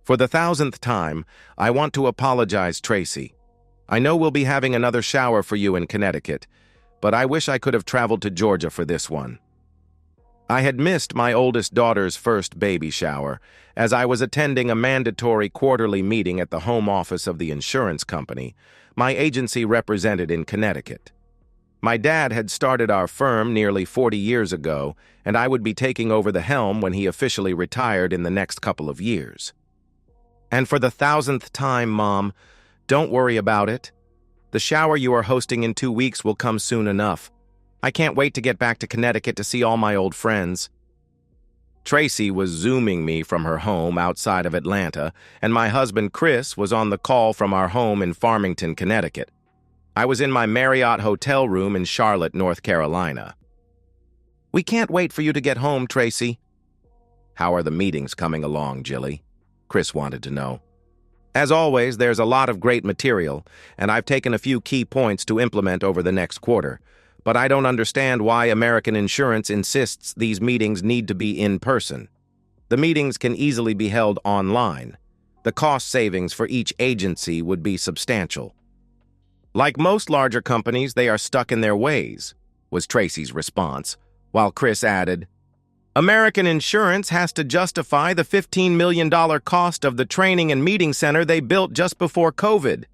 For the 1000th time, I want to apologize, Tracy. I know we'll be having another shower for you in Connecticut, but I wish I could have traveled to Georgia for this one. I had missed my oldest daughter's first baby shower, as I was attending a mandatory quarterly meeting at the home office of the insurance company my agency represented in Connecticut. My dad had started our firm nearly 40 years ago, and I would be taking over the helm when he officially retired in the next couple of years. And for the 1000th time, Mom, don't worry about it. The shower you are hosting in 2 weeks will come soon enough. I can't wait to get back to Connecticut to see all my old friends. Tracy was Zooming me from her home outside of Atlanta, and my husband Chris was on the call from our home in Farmington, Connecticut. I was in my Marriott hotel room in Charlotte, North Carolina. We can't wait for you to get home, Tracy. How are the meetings coming along, Jilly? Chris wanted to know. As always, there's a lot of great material, and I've taken a few key points to implement over the next quarter. But I don't understand why American Insurance insists these meetings need to be in person. The meetings can easily be held online. The cost savings for each agency would be substantial. Like most larger companies, they are stuck in their ways, was Tracy's response, while Chris added, American Insurance has to justify the $15 million cost of the training and meeting center they built just before COVID.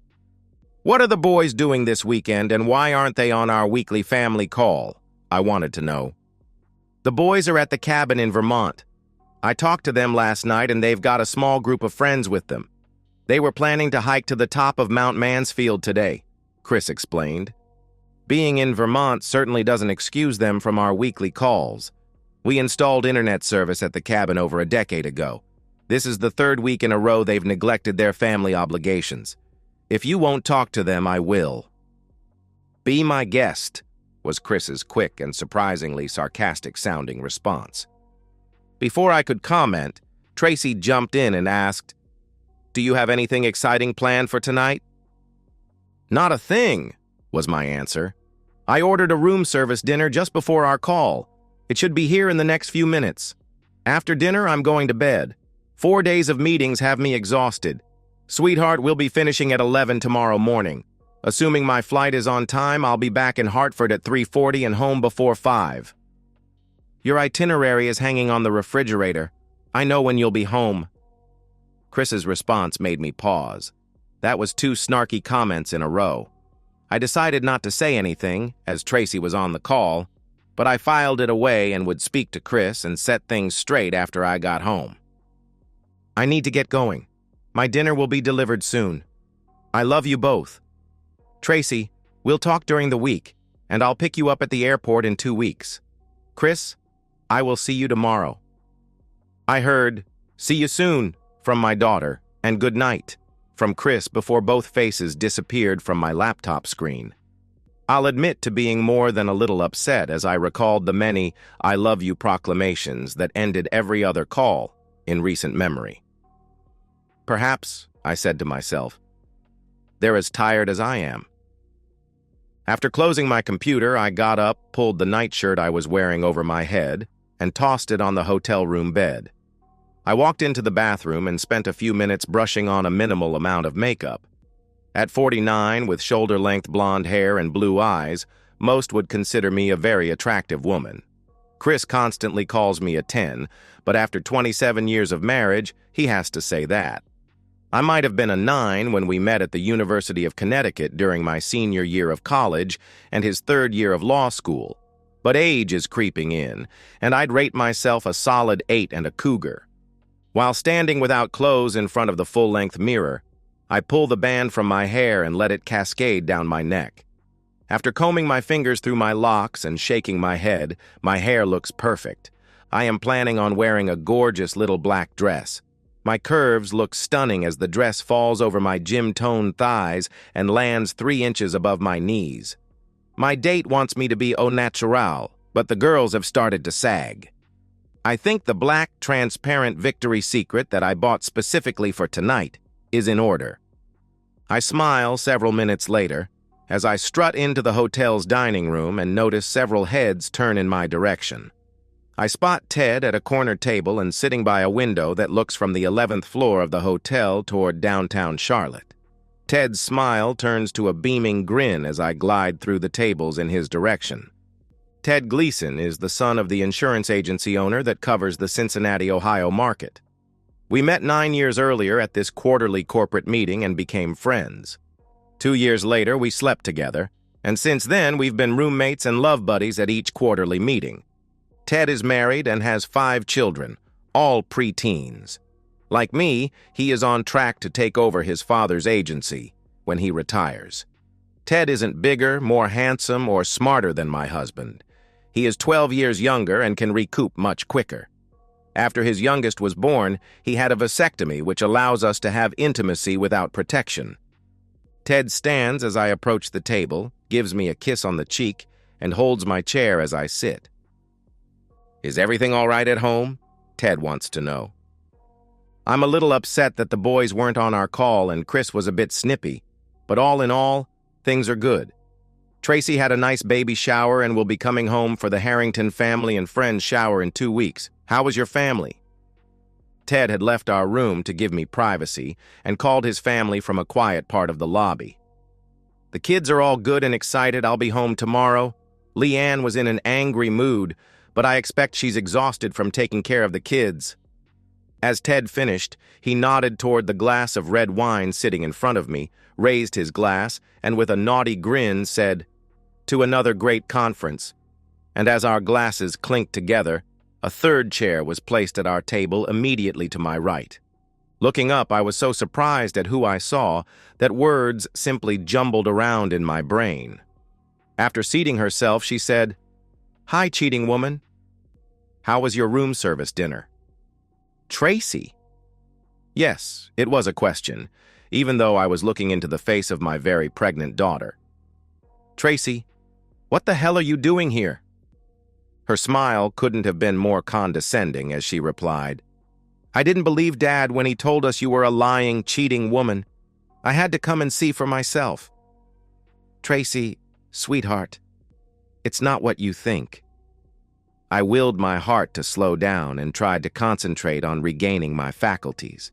What are the boys doing this weekend, and why aren't they on our weekly family call? I wanted to know. The boys are at the cabin in Vermont. I talked to them last night, and they've got a small group of friends with them. They were planning to hike to the top of Mount Mansfield today, Chris explained. Being in Vermont certainly doesn't excuse them from our weekly calls. We installed internet service at the cabin over a decade ago. This is the 3rd week in a row they've neglected their family obligations. If you won't talk to them, I will. Be my guest, was Chris's quick and surprisingly sarcastic-sounding response. Before I could comment, Tracy jumped in and asked, Do you have anything exciting planned for tonight? Not a thing, was my answer. I ordered a room service dinner just before our call. It should be here in the next few minutes. After dinner, I'm going to bed. 4 days of meetings have me exhausted. Sweetheart, we'll be finishing at 11 tomorrow morning. Assuming my flight is on time, I'll be back in Hartford at 3:40 and home before 5. Your itinerary is hanging on the refrigerator. I know when you'll be home. Chris's response made me pause. That was 2 snarky comments in a row. I decided not to say anything, as Tracy was on the call, but I filed it away and would speak to Chris and set things straight after I got home. I need to get going. My dinner will be delivered soon. I love you both. Tracy, we'll talk during the week, and I'll pick you up at the airport in 2 weeks. Chris, I will see you tomorrow. I heard, see you soon, from my daughter, and good night, from Chris before both faces disappeared from my laptop screen. I'll admit to being more than a little upset as I recalled the many I love you proclamations that ended every other call in recent memory. Perhaps, I said to myself, they're as tired as I am. After closing my computer, I got up, pulled the nightshirt I was wearing over my head, and tossed it on the hotel room bed. I walked into the bathroom and spent a few minutes brushing on a minimal amount of makeup. At 49, with shoulder-length blonde hair and blue eyes, most would consider me a very attractive woman. Chris constantly calls me a 10, but after 27 years of marriage, he has to say that. I might have been a 9 when we met at the University of Connecticut during my senior year of college and his 3rd year of law school, but age is creeping in, and I'd rate myself a solid 8 and a cougar. While standing without clothes in front of the full-length mirror, I pull the band from my hair and let it cascade down my neck. After combing my fingers through my locks and shaking my head, my hair looks perfect. I am planning on wearing a gorgeous little black dress. My curves look stunning as the dress falls over my gym-toned thighs and lands 3 inches above my knees. My date wants me to be au naturel, but the girls have started to sag. I think the black, transparent Victoria's Secret that I bought specifically for tonight is in order. I smile several minutes later as I strut into the hotel's dining room and notice several heads turn in my direction. I spot Ted at a corner table and sitting by a window that looks from the 11th floor of the hotel toward downtown Charlotte. Ted's smile turns to a beaming grin as I glide through the tables in his direction. Ted Gleason is the son of the insurance agency owner that covers the Cincinnati, Ohio market. We met 9 years earlier at this quarterly corporate meeting and became friends. 2 years later, we slept together, and since then we've been roommates and love buddies at each quarterly meeting. Ted is married and has 5 children, all preteens. Like me, he is on track to take over his father's agency when he retires. Ted isn't bigger, more handsome, or smarter than my husband. He is 12 years younger and can recoup much quicker. After his youngest was born, he had a vasectomy, which allows us to have intimacy without protection. Ted stands as I approach the table, gives me a kiss on the cheek, and holds my chair as I sit. "Is everything all right at home?" Ted wants to know. I'm a little upset that the boys weren't on our call and Chris was a bit snippy, but all in all, things are good. Tracy had a nice baby shower and will be coming home for the Harrington family and friends shower in 2 weeks. How was your family? Ted had left our room to give me privacy and called his family from a quiet part of the lobby. The kids are all good and excited. I'll be home tomorrow. Leanne was in an angry mood, but I expect she's exhausted from taking care of the kids. As Ted finished, he nodded toward the glass of red wine sitting in front of me, raised his glass, and with a naughty grin said, "To another great conference." And as our glasses clinked together, a third chair was placed at our table immediately to my right. Looking up, I was so surprised at who I saw that words simply jumbled around in my brain. After seating herself, she said, "Hi, cheating woman. How was your room service dinner?" Tracy? Yes, it was a question, even though I was looking into the face of my very pregnant daughter. "Tracy, what the hell are you doing here?" Her smile couldn't have been more condescending as she replied, "I didn't believe Dad when he told us you were a lying, cheating woman. I had to come and see for myself." "Tracy, sweetheart, it's not what you think." I willed my heart to slow down and tried to concentrate on regaining my faculties.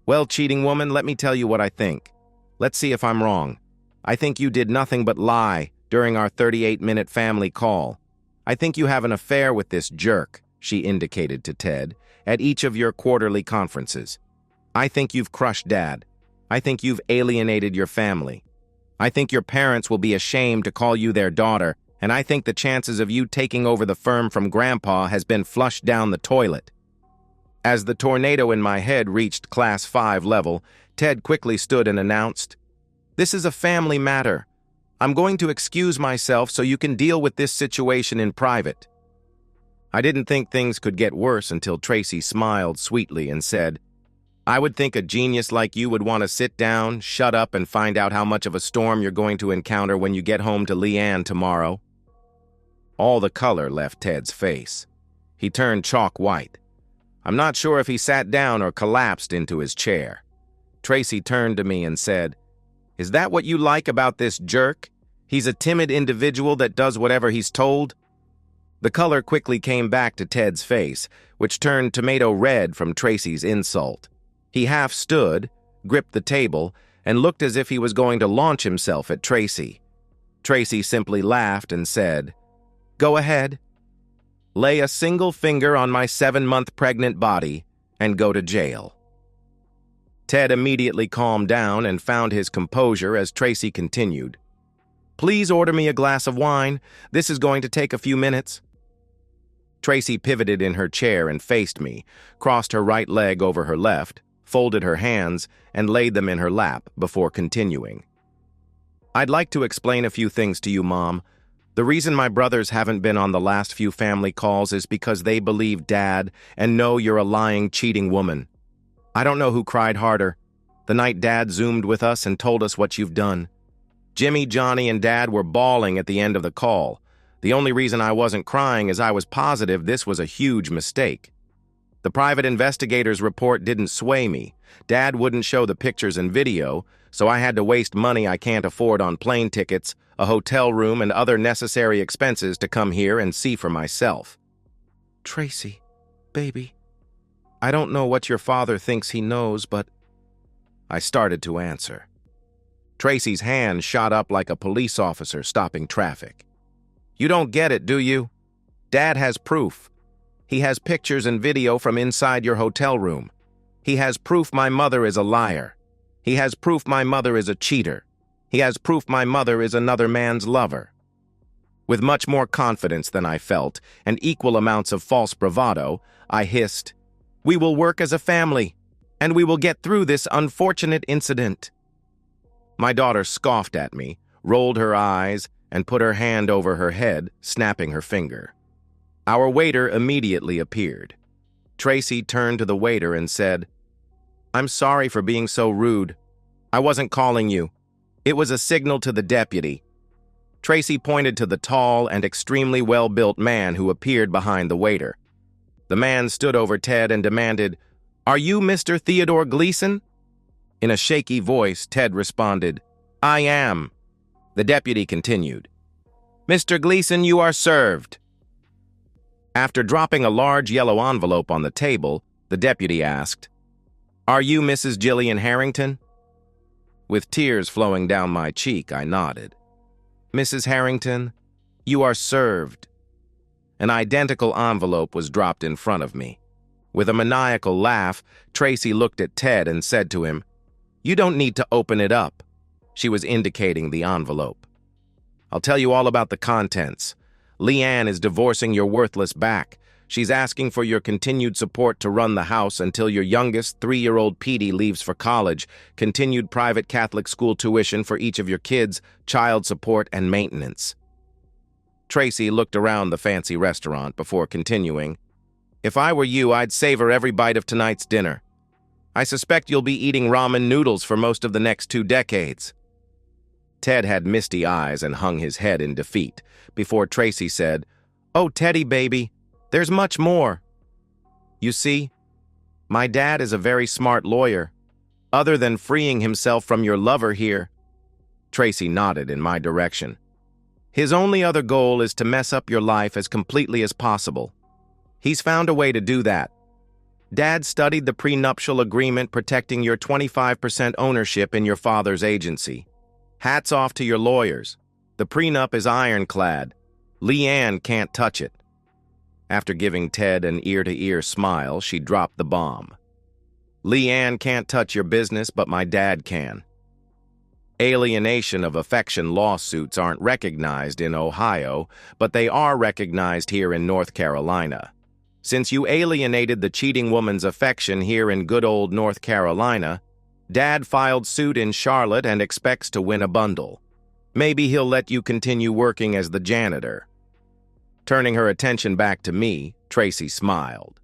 "Well, cheating woman, let me tell you what I think. Let's see if I'm wrong. I think you did nothing but lie during our 38-minute family call. I think you have an affair with this jerk," she indicated to Ted, "at each of your quarterly conferences. I think you've crushed Dad. I think you've alienated your family. I think your parents will be ashamed to call you their daughter, and I think the chances of you taking over the firm from Grandpa has been flushed down the toilet." As the tornado in my head reached Class 5 level, Ted quickly stood and announced, "This is a family matter. I'm going to excuse myself so you can deal with this situation in private." I didn't think things could get worse until Tracy smiled sweetly and said, "I would think a genius like you would want to sit down, shut up, and find out how much of a storm you're going to encounter when you get home to Leanne tomorrow." All the color left Ted's face. He turned chalk white. I'm not sure if he sat down or collapsed into his chair. Tracy turned to me and said, "Is that what you like about this jerk? He's a timid individual that does whatever he's told?" The color quickly came back to Ted's face, which turned tomato red from Tracy's insult. He half stood, gripped the table, and looked as if he was going to launch himself at Tracy. Tracy simply laughed and said, "Go ahead. Lay a single finger on my 7-month pregnant body and go to jail." Ted immediately calmed down and found his composure as Tracy continued, "Please order me a glass of wine. This is going to take a few minutes." Tracy pivoted in her chair and faced me, crossed her right leg over her left, folded her hands, and laid them in her lap before continuing. "I'd like to explain a few things to you, Mom. The reason my brothers haven't been on the last few family calls is because they believe Dad and know you're a lying, cheating woman. I don't know who cried harder, the night Dad Zoomed with us and told us what you've done. Jimmy, Johnny, and Dad were bawling at the end of the call. The only reason I wasn't crying is I was positive this was a huge mistake. The private investigator's report didn't sway me. Dad wouldn't show the pictures and video, so I had to waste money I can't afford on plane tickets, a hotel room, and other necessary expenses to come here and see for myself. Tracy, baby, I don't know what your father thinks he knows, but I started to answer. Tracy's hand shot up like a police officer stopping traffic. You don't get it, do you? Dad has proof. He has pictures and video from inside your hotel room. He has proof my mother is a liar. He has proof my mother is a cheater. He has proof my mother is another man's lover. With much more confidence than I felt, and equal amounts of false bravado, I hissed, "We will work as a family, and we will get through this unfortunate incident." My daughter scoffed at me, rolled her eyes, and put her hand over her head, snapping her finger. Our waiter immediately appeared. Tracy turned to the waiter and said, "I'm sorry for being so rude. I wasn't calling you. It was a signal to the deputy." Tracy pointed to the tall and extremely well-built man who appeared behind the waiter. The man stood over Ted and demanded, "Are you Mr. Theodore Gleason?" In a shaky voice, Ted responded, "I am." The deputy continued, "Mr. Gleason, you are served." After dropping a large yellow envelope on the table, the deputy asked, "Are you Mrs. Jillian Harrington?" With tears flowing down my cheek, I nodded. "Mrs. Harrington, you are served." An identical envelope was dropped in front of me. With a maniacal laugh, Tracy looked at Ted and said to him, "You don't need to open it up." She was indicating the envelope. "I'll tell you all about the contents. Leanne is divorcing your worthless back. She's asking for your continued support to run the house until your youngest 3-year-old Petey leaves for college, continued private Catholic school tuition for each of your kids, child support, and maintenance." Tracy looked around the fancy restaurant before continuing, "If I were you, I'd savor every bite of tonight's dinner. I suspect you'll be eating ramen noodles for most of the next 2 decades. Ted had misty eyes and hung his head in defeat before Tracy said, "Oh, Teddy, baby, there's much more. You see, my dad is a very smart lawyer. Other than freeing himself from your lover here." Tracy nodded in my direction. "His only other goal is to mess up your life as completely as possible. He's found a way to do that. Dad studied the prenuptial agreement protecting your 25% ownership in your father's agency. Hats off to your lawyers. The prenup is ironclad. Leanne can't touch it." After giving Ted an ear-to-ear smile, she dropped the bomb. "Leanne can't touch your business, but my dad can." Alienation of affection lawsuits aren't recognized in Ohio, but they are recognized here in North Carolina. Since you alienated the cheating woman's affection here in good old North Carolina, Dad filed suit in Charlotte and expects to win a bundle. Maybe he'll let you continue working as the janitor. Turning her attention back to me, Tracy smiled.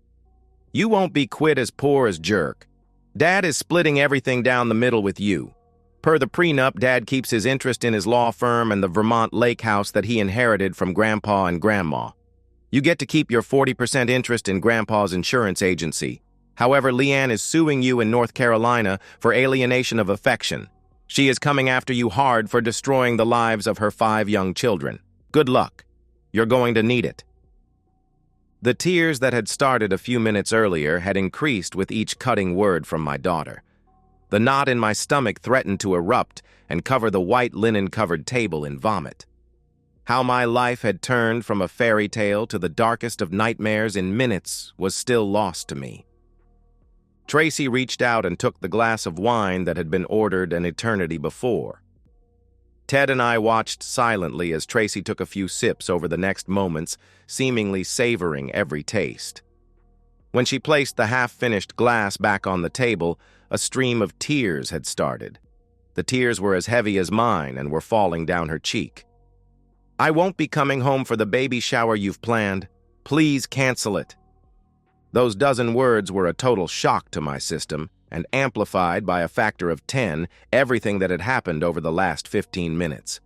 "You won't be quit as poor as jerk. Dad is splitting everything down the middle with you. Per the prenup, Dad keeps his interest in his law firm and the Vermont lake house that he inherited from Grandpa and Grandma. You get to keep your 40% interest in Grandpa's insurance agency. However, Leanne is suing you in North Carolina for alienation of affection. She is coming after you hard for destroying the lives of her 5 young children. Good luck. You're going to need it." The tears that had started a few minutes earlier had increased with each cutting word from my daughter. The knot in my stomach threatened to erupt and cover the white linen-covered table in vomit. How my life had turned from a fairy tale to the darkest of nightmares in minutes was still lost to me. Tracy reached out and took the glass of wine that had been ordered an eternity before. Ted and I watched silently as Tracy took a few sips over the next moments, seemingly savoring every taste. When she placed the half-finished glass back on the table, a stream of tears had started. The tears were as heavy as mine and were falling down her cheek. "I won't be coming home for the baby shower you've planned. Please cancel it." Those dozen words were a total shock to my system and amplified by a factor of 10 everything that had happened over the last 15 minutes.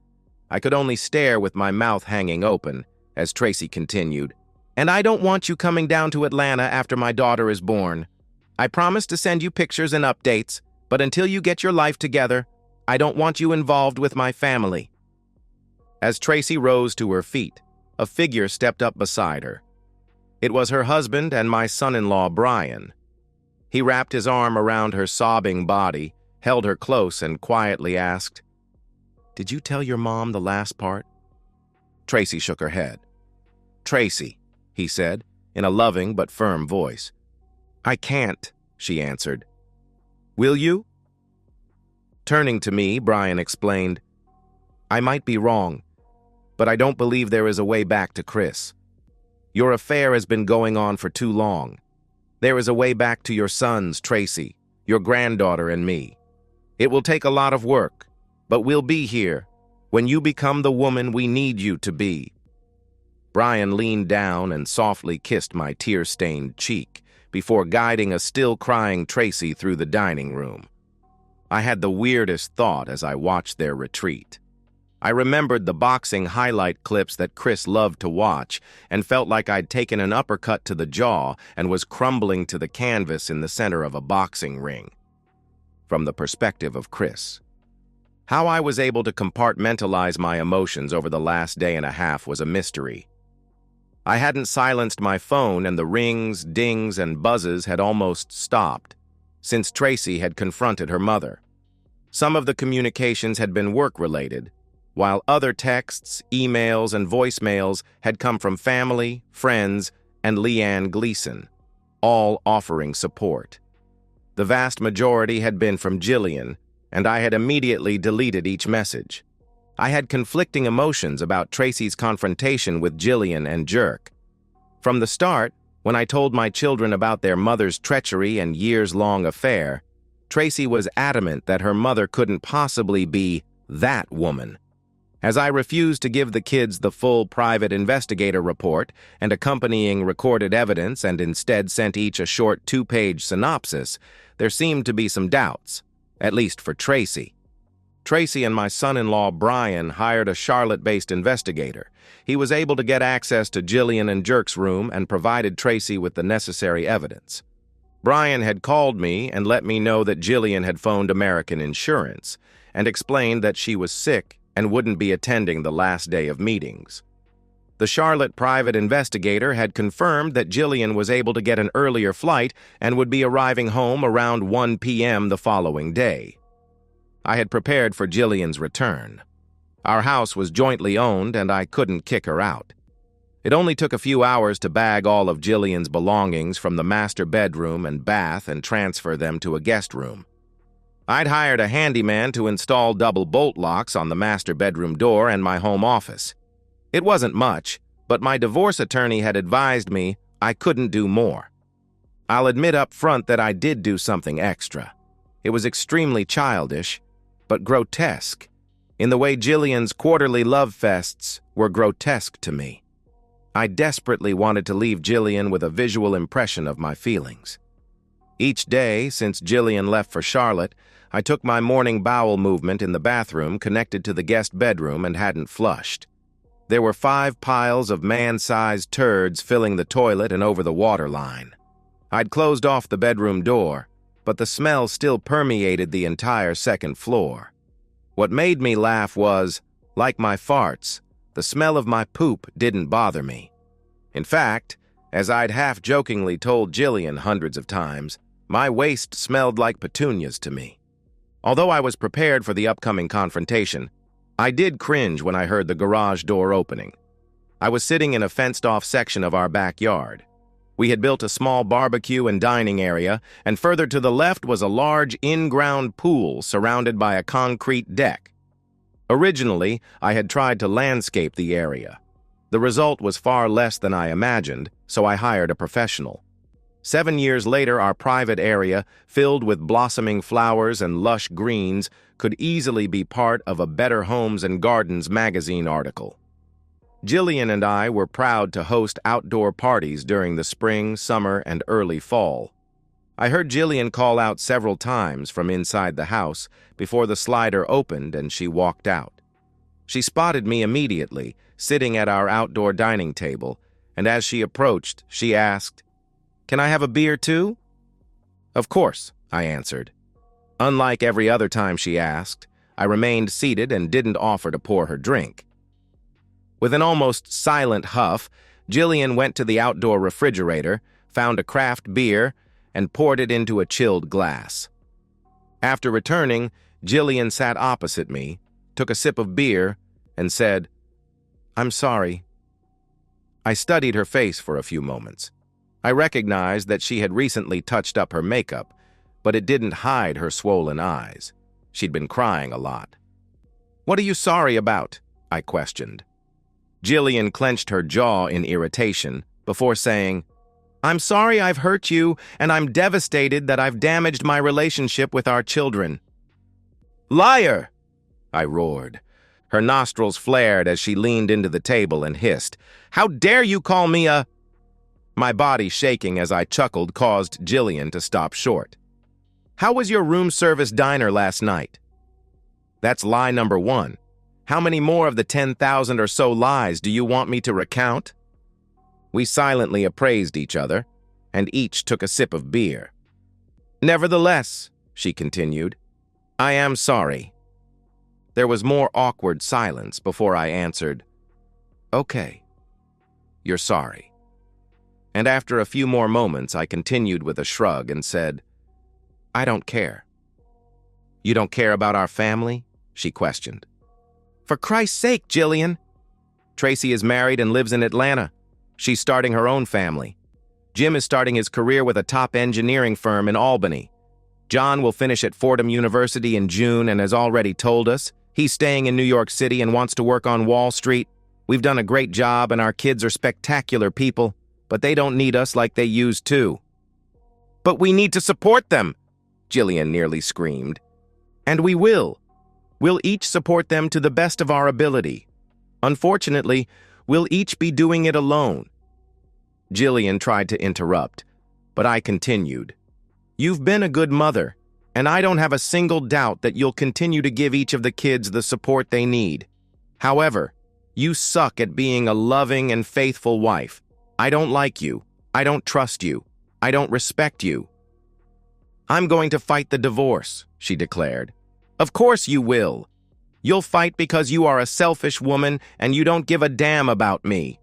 I could only stare with my mouth hanging open as Tracy continued, "And I don't want you coming down to Atlanta after my daughter is born. I promise to send you pictures and updates, but until you get your life together, I don't want you involved with my family." As Tracy rose to her feet, a figure stepped up beside her. It was her husband and my son-in-law, Brian. He wrapped his arm around her sobbing body, held her close, and quietly asked, "Did you tell your mom the last part?" Tracy shook her head. "Tracy," he said, in a loving but firm voice. "I can't," she answered. "Will you?" Turning to me, Brian explained, "I might be wrong, but I don't believe there is a way back to Chris. Your affair has been going on for too long. There is a way back to your sons, Tracy, your granddaughter, and me. It will take a lot of work, but we'll be here when you become the woman we need you to be." Brian leaned down and softly kissed my tear-stained cheek before guiding a still-crying Tracy through the dining room. I had the weirdest thought as I watched their retreat. I remembered the boxing highlight clips that Chris loved to watch and felt like I'd taken an uppercut to the jaw and was crumbling to the canvas in the center of a boxing ring. From the perspective of Chris, how I was able to compartmentalize my emotions over the last day and a half was a mystery. I hadn't silenced my phone, and the rings, dings, and buzzes had almost stopped since Tracy had confronted her mother. Some of the communications had been work-related, while other texts, emails, and voicemails had come from family, friends, and Leanne Gleason, all offering support. The vast majority had been from Jillian, and I had immediately deleted each message. I had conflicting emotions about Tracy's confrontation with Jillian and Jerk. From the start, when I told my children about their mother's treachery and years-long affair, Tracy was adamant that her mother couldn't possibly be that woman. As I refused to give the kids the full private investigator report and accompanying recorded evidence and instead sent each a short 2-page synopsis, there seemed to be some doubts, at least for Tracy. Tracy and my son-in-law Brian hired a Charlotte-based investigator. He was able to get access to Jillian and Jerk's room and provided Tracy with the necessary evidence. Brian had called me and let me know that Jillian had phoned American Insurance and explained that she was sick and wouldn't be attending the last day of meetings. The Charlotte private investigator had confirmed that Jillian was able to get an earlier flight and would be arriving home around 1 p.m. the following day. I had prepared for Jillian's return. Our house was jointly owned, and I couldn't kick her out. It only took a few hours to bag all of Jillian's belongings from the master bedroom and bath and transfer them to a guest room. I'd hired a handyman to install double bolt locks on the master bedroom door and my home office. It wasn't much, but my divorce attorney had advised me I couldn't do more. I'll admit up front that I did do something extra. It was extremely childish, but grotesque, in the way Jillian's quarterly love fests were grotesque to me. I desperately wanted to leave Jillian with a visual impression of my feelings. Each day, since Jillian left for Charlotte, I took my morning bowel movement in the bathroom connected to the guest bedroom and hadn't flushed. There were 5 piles of man-sized turds filling the toilet and over the water line. I'd closed off the bedroom door, but the smell still permeated the entire second floor. What made me laugh was, like my farts, the smell of my poop didn't bother me. In fact, as I'd half-jokingly told Jillian hundreds of times, my waist smelled like petunias to me. Although I was prepared for the upcoming confrontation, I did cringe when I heard the garage door opening. I was sitting in a fenced-off section of our backyard. We had built a small barbecue and dining area, and further to the left was a large in-ground pool surrounded by a concrete deck. Originally, I had tried to landscape the area. The result was far less than I imagined, so I hired a professional. 7 years later, our private area, filled with blossoming flowers and lush greens, could easily be part of a Better Homes and Gardens magazine article. Jillian and I were proud to host outdoor parties during the spring, summer, and early fall. I heard Jillian call out several times from inside the house before the slider opened and she walked out. She spotted me immediately, sitting at our outdoor dining table, and as she approached, she asked, "Can I have a beer too?" "Of course," I answered. Unlike every other time she asked, I remained seated and didn't offer to pour her drink. With an almost silent huff, Jillian went to the outdoor refrigerator, found a craft beer, and poured it into a chilled glass. After returning, Jillian sat opposite me, took a sip of beer, and said, "I'm sorry." I studied her face for a few moments. I recognized that she had recently touched up her makeup, but it didn't hide her swollen eyes. She'd been crying a lot. "What are you sorry about?" I questioned. Jillian clenched her jaw in irritation before saying, "I'm sorry I've hurt you, and I'm devastated that I've damaged my relationship with our children." "Liar!" I roared. Her nostrils flared as she leaned into the table and hissed, "How dare you call me a—" My body shaking as I chuckled caused Jillian to stop short. "How was your room service diner last night?" That's lie number one. How many more of the 10,000 or so lies do you want me to recount? We silently appraised each other, and each took a sip of beer. "Nevertheless," she continued, "I am sorry." There was more awkward silence before I answered, "Okay, you're sorry." And after a few more moments, I continued with a shrug and said, "I don't care." "You don't care about our family?" she questioned. "For Christ's sake, Jillian. Tracy is married and lives in Atlanta. She's starting her own family. Jim is starting his career with a top engineering firm in Albany. John will finish at Fordham University in June and has already told us he's staying in New York City and wants to work on Wall Street. We've done a great job and our kids are spectacular people, but they don't need us like they used to." "But we need to support them," Jillian nearly screamed. "And we will. We'll each support them to the best of our ability. Unfortunately, we'll each be doing it alone." Jillian tried to interrupt, but I continued. "You've been a good mother, and I don't have a single doubt that you'll continue to give each of the kids the support they need. However, you suck at being a loving and faithful wife. I don't like you. I don't trust you. I don't respect you." "I'm going to fight the divorce," she declared. "Of course you will. You'll fight because you are a selfish woman and you don't give a damn about me."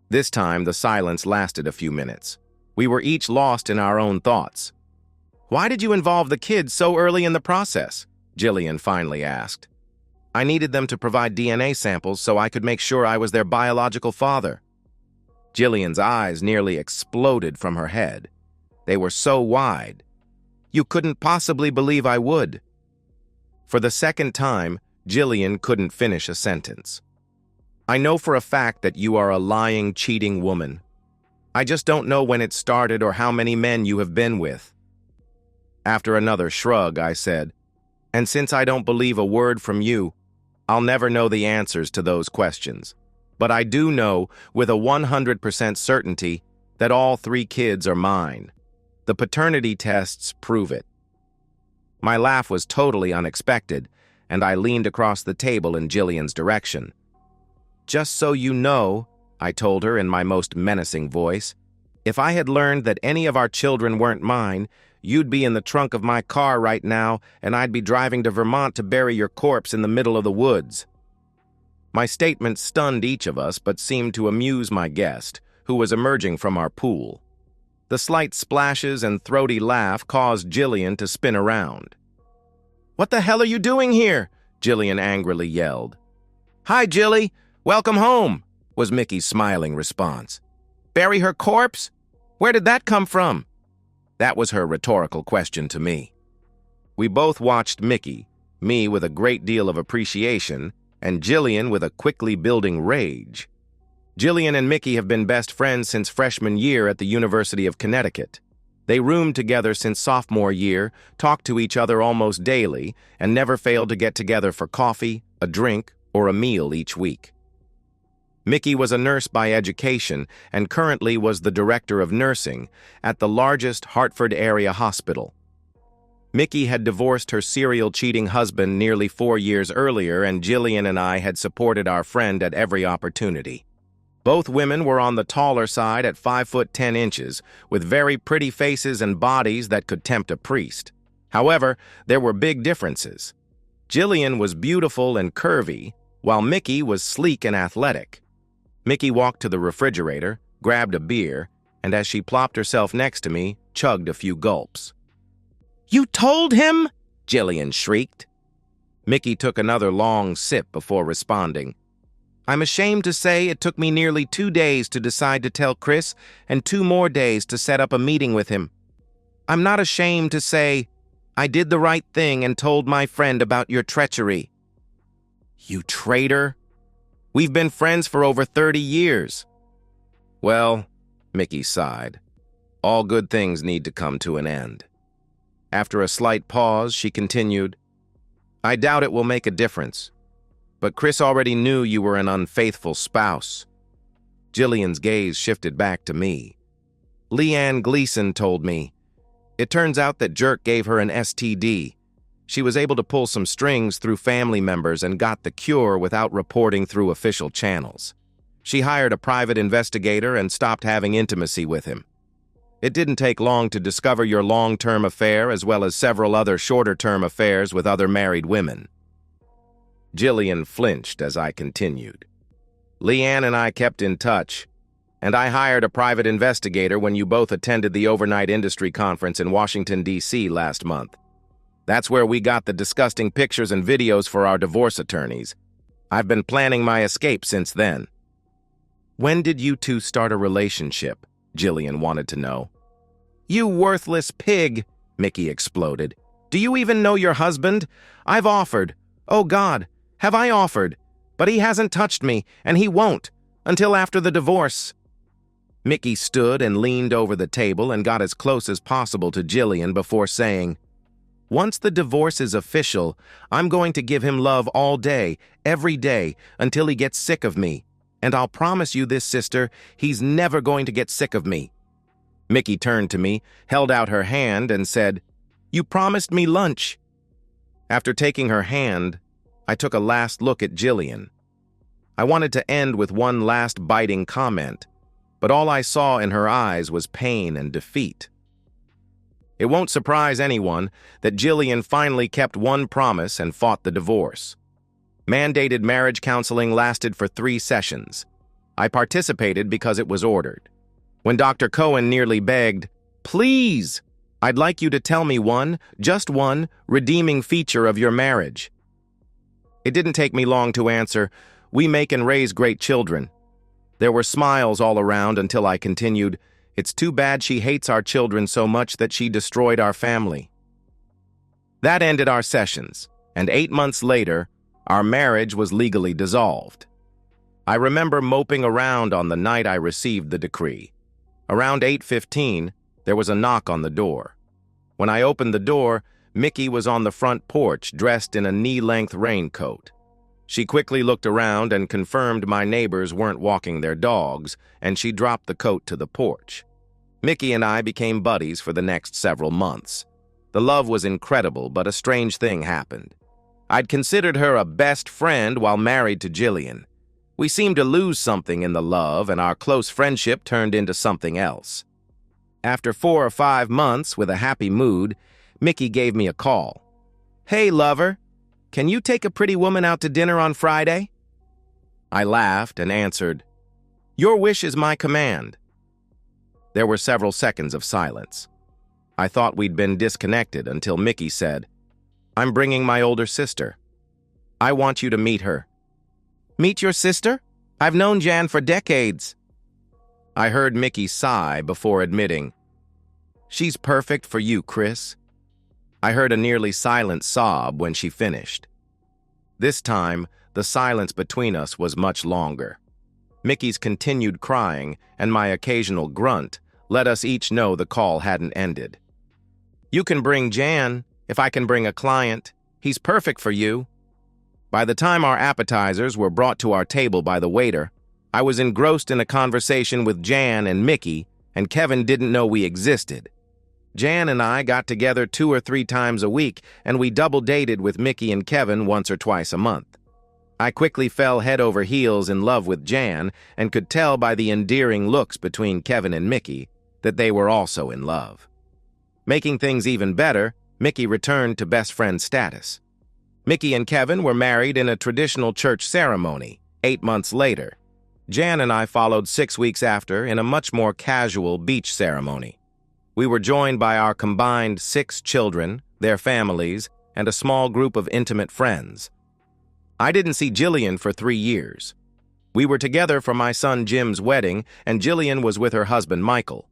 This time, the silence lasted a few minutes. We were each lost in our own thoughts. "Why did you involve the kids so early in the process?" Jillian finally asked. "I needed them to provide DNA samples so I could make sure I was their biological father." Jillian's eyes nearly exploded from her head. They were so wide. "You couldn't possibly believe I would." For the second time, Jillian couldn't finish a sentence. "I know for a fact that you are a lying, cheating woman. I just don't know when it started or how many men you have been with." After another shrug, I said, "And since I don't believe a word from you, I'll never know the answers to those questions. But I do know, with a 100% certainty, that all 3 kids are mine. The paternity tests prove it." My laugh was totally unexpected, and I leaned across the table in Jillian's direction. "Just so you know," I told her in my most menacing voice, "if I had learned that any of our children weren't mine, you'd be in the trunk of my car right now, and I'd be driving to Vermont to bury your corpse in the middle of the woods." My statement stunned each of us, but seemed to amuse my guest, who was emerging from our pool. The slight splashes and throaty laugh caused Jillian to spin around. "What the hell are you doing here?" Jillian angrily yelled. "Hi, Jilly. Welcome home," was Mickey's smiling response. "Bury her corpse? Where did that come from?" That was her rhetorical question to me. We both watched Mickey, me with a great deal of appreciation, and Jillian with a quickly building rage. Jillian and Mickey have been best friends since freshman year at the University of Connecticut. They roomed together since sophomore year, talked to each other almost daily, and never failed to get together for coffee, a drink, or a meal each week. Mickey was a nurse by education and currently was the director of nursing at the largest Hartford area hospital. Mickey had divorced her serial cheating husband nearly 4 years earlier, and Jillian and I had supported our friend at every opportunity. Both women were on the taller side at 5'10", with very pretty faces and bodies that could tempt a priest. However, there were big differences. Jillian was beautiful and curvy, while Mickey was sleek and athletic. Mickey walked to the refrigerator, grabbed a beer, and as she plopped herself next to me, chugged a few gulps. "You told him?" Jillian shrieked. Mickey took another long sip before responding. "I'm ashamed to say it took me nearly 2 days to decide to tell Chris and 2 more days to set up a meeting with him. I'm not ashamed to say I did the right thing and told my friend about your treachery." "You traitor! We've been friends for over 30 years. "Well," Mickey sighed, "all good things need to come to an end." After a slight pause, she continued, "I doubt it will make a difference, but Chris already knew you were an unfaithful spouse." Jillian's gaze shifted back to me. "Leanne Gleason told me. It turns out that Jerk gave her an STD. She was able to pull some strings through family members and got the cure without reporting through official channels. She hired a private investigator and stopped having intimacy with him. It didn't take long to discover your long-term affair as well as several other shorter-term affairs with other married women." Jillian flinched as I continued. "Leanne and I kept in touch, and I hired a private investigator when you both attended the overnight industry conference in Washington, D.C. last month. That's where we got the disgusting pictures and videos for our divorce attorneys. I've been planning my escape since then." "When did you two start a relationship?" Jillian wanted to know. "You worthless pig," Mickey exploded. "Do you even know your husband? I've offered. Oh God, have I offered? But he hasn't touched me, and he won't, until after the divorce." Mickey stood and leaned over the table and got as close as possible to Jillian before saying, "Once the divorce is official, I'm going to give him love all day, every day, until he gets sick of me. And I'll promise you this, sister, he's never going to get sick of me." Mickey turned to me, held out her hand, and said, "You promised me lunch." After taking her hand, I took a last look at Jillian. I wanted to end with one last biting comment, but all I saw in her eyes was pain and defeat. It won't surprise anyone that Jillian finally kept one promise and fought the divorce. Mandated marriage counseling lasted for 3 sessions. I participated because it was ordered. When Dr. Cohen nearly begged, "Please, I'd like you to tell me one, just one, redeeming feature of your marriage." It didn't take me long to answer, "We make and raise great children." There were smiles all around until I continued, "It's too bad she hates our children so much that she destroyed our family." That ended our sessions, and 8 months later, our marriage was legally dissolved. I remember moping around on the night I received the decree. Around 8:15, there was a knock on the door. When I opened the door, Mickey was on the front porch dressed in a knee-length raincoat. She quickly looked around and confirmed my neighbors weren't walking their dogs, and she dropped the coat to the porch. Mickey and I became buddies for the next several months. The love was incredible, but a strange thing happened. I'd considered her a best friend while married to Jillian. We seemed to lose something in the love, and our close friendship turned into something else. After 4 or 5 months, with a happy mood, Mickey gave me a call. "Hey, lover, can you take a pretty woman out to dinner on Friday?" I laughed and answered, "Your wish is my command." There were several seconds of silence. I thought we'd been disconnected until Mickey said, "I'm bringing my older sister. I want you to meet her." "Meet your sister? I've known Jan for decades." I heard Mickey sigh before admitting, "She's perfect for you, Chris." I heard a nearly silent sob when she finished. This time, the silence between us was much longer. Mickey's continued crying and my occasional grunt let us each know the call hadn't ended. "You can bring Jan, if I can bring a client. He's perfect for you." By the time our appetizers were brought to our table by the waiter, I was engrossed in a conversation with Jan and Mickey, and Kevin didn't know we existed. Jan and I got together 2 or 3 times a week, and we double-dated with Mickey and Kevin once or twice a month. I quickly fell head over heels in love with Jan and could tell by the endearing looks between Kevin and Mickey that they were also in love. Making things even better, Mickey returned to best friend status. Mickey and Kevin were married in a traditional church ceremony 8 months later. Jan and I followed 6 weeks after in a much more casual beach ceremony. We were joined by our combined 6 children, their families, and a small group of intimate friends. I didn't see Jillian for 3 years. We were together for my son Jim's wedding, and Jillian was with her husband Michael.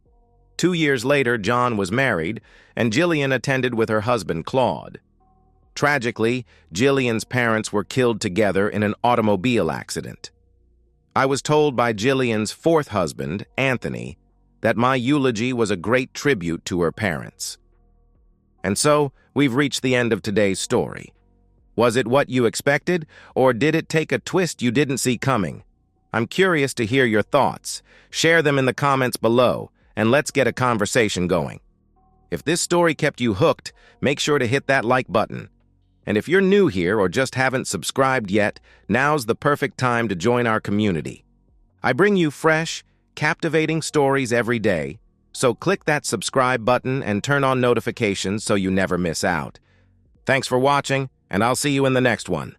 2 years later, John was married, and Jillian attended with her husband Claude. Tragically, Jillian's parents were killed together in an automobile accident. I was told by Jillian's 4th husband, Anthony, that my eulogy was a great tribute to her parents. And so, we've reached the end of today's story. Was it what you expected, or did it take a twist you didn't see coming? I'm curious to hear your thoughts. Share them in the comments below, and let's get a conversation going. If this story kept you hooked, make sure to hit that like button. And if you're new here or just haven't subscribed yet, now's the perfect time to join our community. I bring you fresh, captivating stories every day, so click that subscribe button and turn on notifications so you never miss out. Thanks for watching, and I'll see you in the next one.